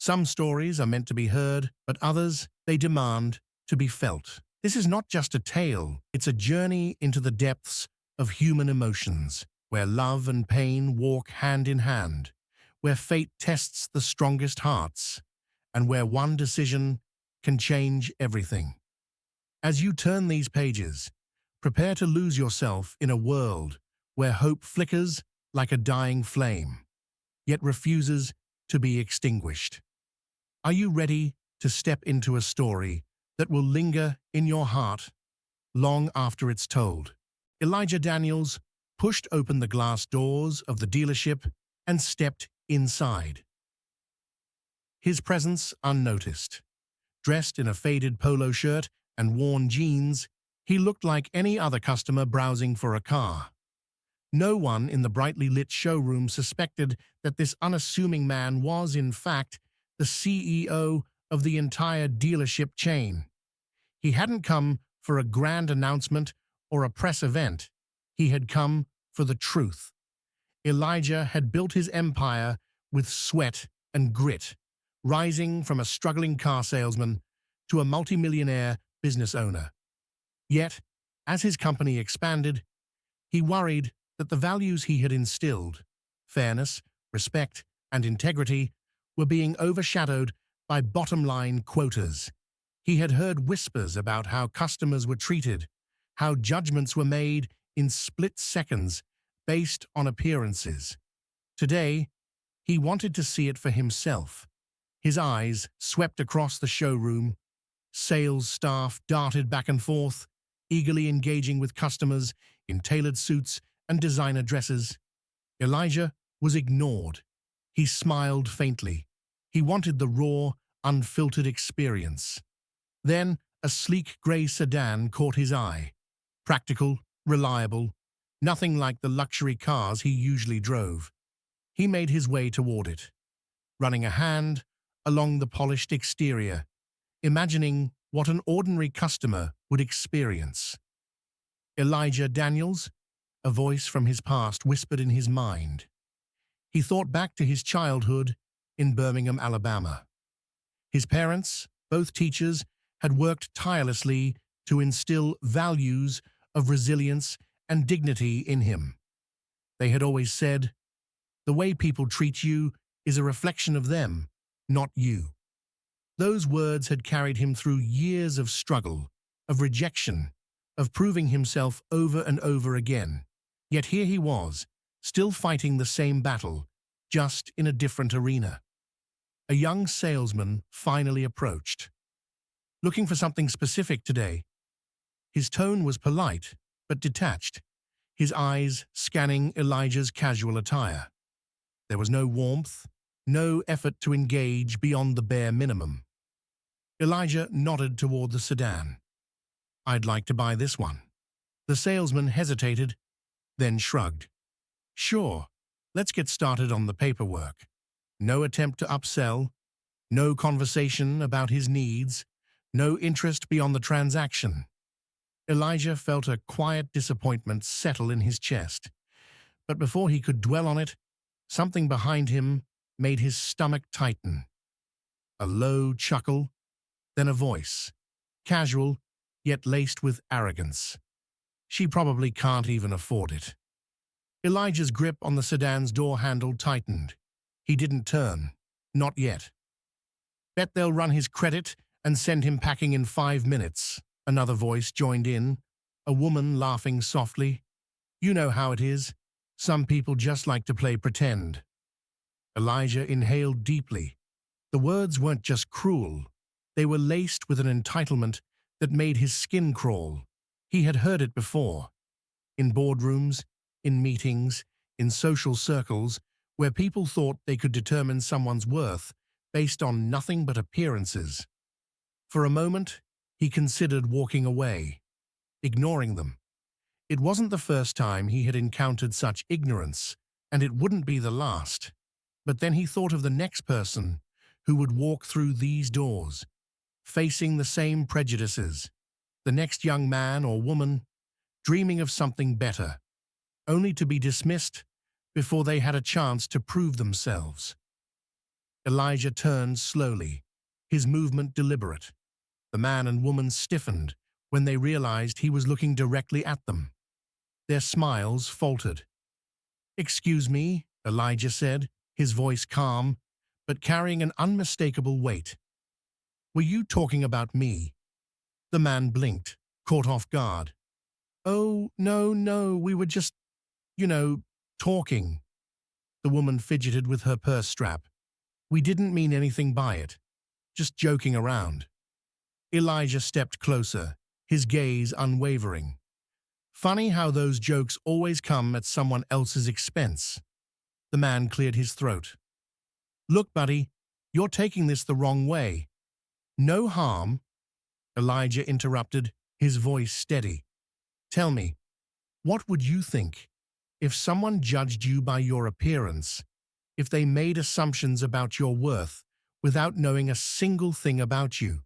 Some stories are meant to be heard, but others, they demand to be felt. This is not just a tale, it's a journey into the depths of human emotions, where love and pain walk hand in hand, where fate tests the strongest hearts, and where one decision can change everything. As you turn these pages, prepare to lose yourself in a world where hope flickers like a dying flame, yet refuses to be extinguished. Are you ready to step into a story that will linger in your heart long after it's told? Elijah Daniels pushed open the glass doors of the dealership and stepped inside. His presence unnoticed. Dressed in a faded polo shirt and worn jeans, he looked like any other customer browsing for a car. No one in the brightly lit showroom suspected that this unassuming man was, in fact, the CEO of the entire dealership chain. He hadn't come for a grand announcement or a press event. He had come for the truth. Elijah had built his empire with sweat and grit, rising from a struggling car salesman to a multimillionaire business owner. Yet, as his company expanded, he worried that the values he had instilled, fairness, respect, and integrity, were being overshadowed by bottom-line quotas. He had heard whispers about how customers were treated, how judgments were made in split seconds based on appearances. Today, he wanted to see it for himself. His eyes swept across the showroom. Sales staff darted back and forth, eagerly engaging with customers in tailored suits and designer dresses. Elijah was ignored. He smiled faintly. He wanted the raw, unfiltered experience. Then, a sleek grey sedan caught his eye. Practical, reliable, nothing like the luxury cars he usually drove. He made his way toward it, running a hand along the polished exterior, imagining what an ordinary customer would experience. Elijah Daniels, a voice from his past whispered in his mind. He thought back to his childhood in Birmingham, Alabama. His parents, both teachers, had worked tirelessly to instill values of resilience and dignity in him. They had always said, "The way people treat you is a reflection of them, not you." Those words had carried him through years of struggle, of rejection, of proving himself over and over again. Yet here he was, still fighting the same battle, just in a different arena. A young salesman finally approached. "Looking for something specific today?" His tone was polite, but detached, his eyes scanning Elijah's casual attire. There was no warmth, no effort to engage beyond the bare minimum. Elijah nodded toward the sedan. "I'd like to buy this one." The salesman hesitated, then shrugged. "Sure, let's get started on the paperwork." No attempt to upsell, no conversation about his needs, no interest beyond the transaction. Elijah felt a quiet disappointment settle in his chest. But before he could dwell on it, something behind him made his stomach tighten. A low chuckle, then a voice, casual yet laced with arrogance. "She probably can't even afford it." Elijah's grip on the sedan's door handle tightened. He didn't turn, not yet. "Bet they'll run his credit and send him packing in 5 minutes. Another voice joined in, a woman laughing softly. "You know how it is. Some people just like to play pretend." Elijah inhaled deeply. The words weren't just cruel. They were laced with an entitlement that made his skin crawl. He had heard it before. In boardrooms, in meetings, in social circles, where people thought they could determine someone's worth based on nothing but appearances. For a moment, he considered walking away, ignoring them. It wasn't the first time he had encountered such ignorance, and it wouldn't be the last. But then he thought of the next person who would walk through these doors, facing the same prejudices, the next young man or woman, dreaming of something better, only to be dismissed before they had a chance to prove themselves. Elijah turned slowly, his movement deliberate. The man and woman stiffened when they realized he was looking directly at them. Their smiles faltered. "Excuse me," Elijah said, his voice calm, but carrying an unmistakable weight. "Were you talking about me?" The man blinked, caught off guard. "Oh, no, we were just, talking." The woman fidgeted with her purse strap. "We didn't mean anything by it. Just joking around." Elijah stepped closer, his gaze unwavering. "Funny how those jokes always come at someone else's expense." The man cleared his throat. "Look, buddy, you're taking this the wrong way." "No harm," Elijah interrupted, his voice steady. "Tell me, what would you think if someone judged you by your appearance, if they made assumptions about your worth without knowing a single thing about you?"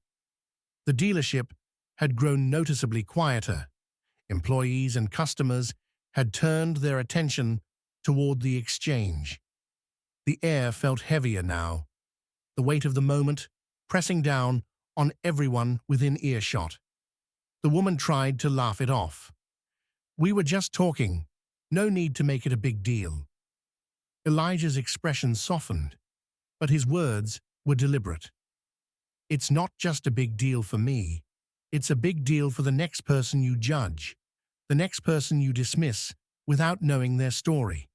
The dealership had grown noticeably quieter. Employees and customers had turned their attention toward the exchange. The air felt heavier now, the weight of the moment pressing down on everyone within earshot. The woman tried to laugh it off. "We were just talking. No need to make it a big deal." Elijah's expression softened, but his words were deliberate. "It's not just a big deal for me. It's a big deal for the next person you judge, the next person you dismiss without knowing their story."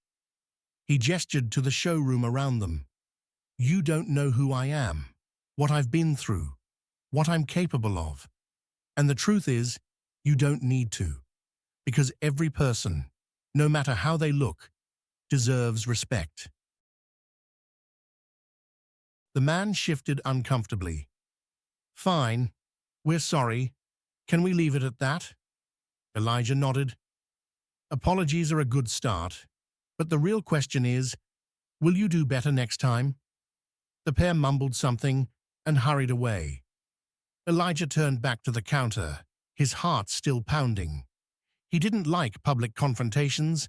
He gestured to the showroom around them. "You don't know who I am, what I've been through, what I'm capable of. And the truth is, you don't need to, because every person, no matter how they look, deserves respect." The man shifted uncomfortably. "Fine, we're sorry. Can we leave it at that?" Elijah nodded. "Apologies are a good start, but the real question is, will you do better next time?" The pair mumbled something and hurried away. Elijah turned back to the counter, his heart still pounding. He didn't like public confrontations,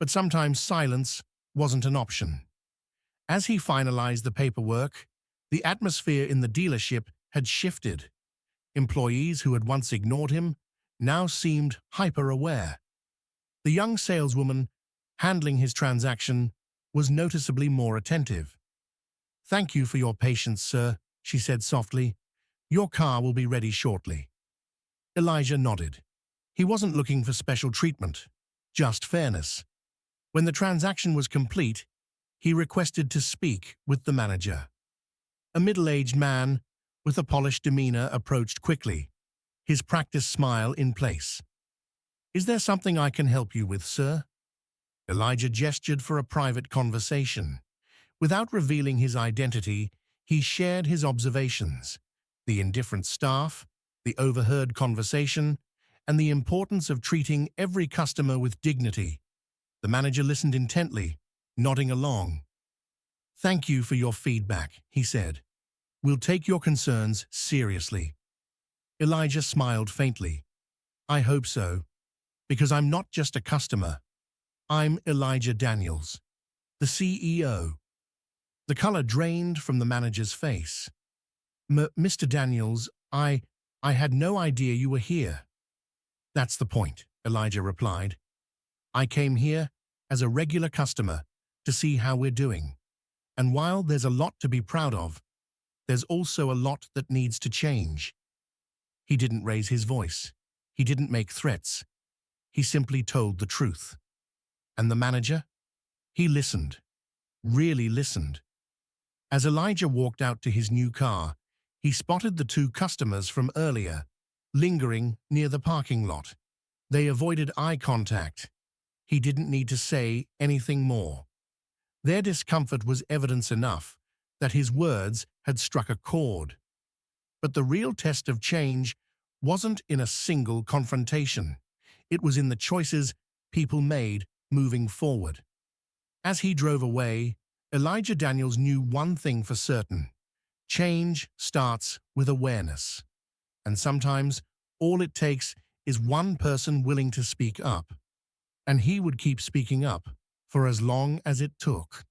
but sometimes silence wasn't an option. As he finalized the paperwork, the atmosphere in the dealership had shifted. Employees who had once ignored him now seemed hyper-aware. The young saleswoman handling his transaction was noticeably more attentive. "Thank you for your patience, sir," she said softly. "Your car will be ready shortly." Elijah nodded. He wasn't looking for special treatment, just fairness. When the transaction was complete, he requested to speak with the manager. A middle-aged man with a polished demeanor approached quickly, his practiced smile in place. "Is there something I can help you with, sir?" Elijah gestured for a private conversation. Without revealing his identity, he shared his observations: the indifferent staff, the overheard conversation, and the importance of treating every customer with dignity. The manager listened intently, nodding along. "Thank you for your feedback," he said. "We'll take your concerns seriously." Elijah smiled faintly. "I hope so, because I'm not just a customer. I'm Elijah Daniels, the CEO." The color drained from the manager's face. Mr. Daniels, I had no idea you were here." "That's the point," Elijah replied. "I came here as a regular customer to see how we're doing. And while there's a lot to be proud of, there's also a lot that needs to change." He didn't raise his voice. He didn't make threats. He simply told the truth. And the manager? He listened. Really listened. As Elijah walked out to his new car, he spotted the two customers from earlier, lingering near the parking lot. They avoided eye contact. He didn't need to say anything more. Their discomfort was evidence enough that his words had struck a chord. But the real test of change wasn't in a single confrontation. It was in the choices people made moving forward. As he drove away, Elijah Daniels knew one thing for certain: change starts with awareness. And sometimes all it takes is one person willing to speak up. And he would keep speaking up for as long as it took.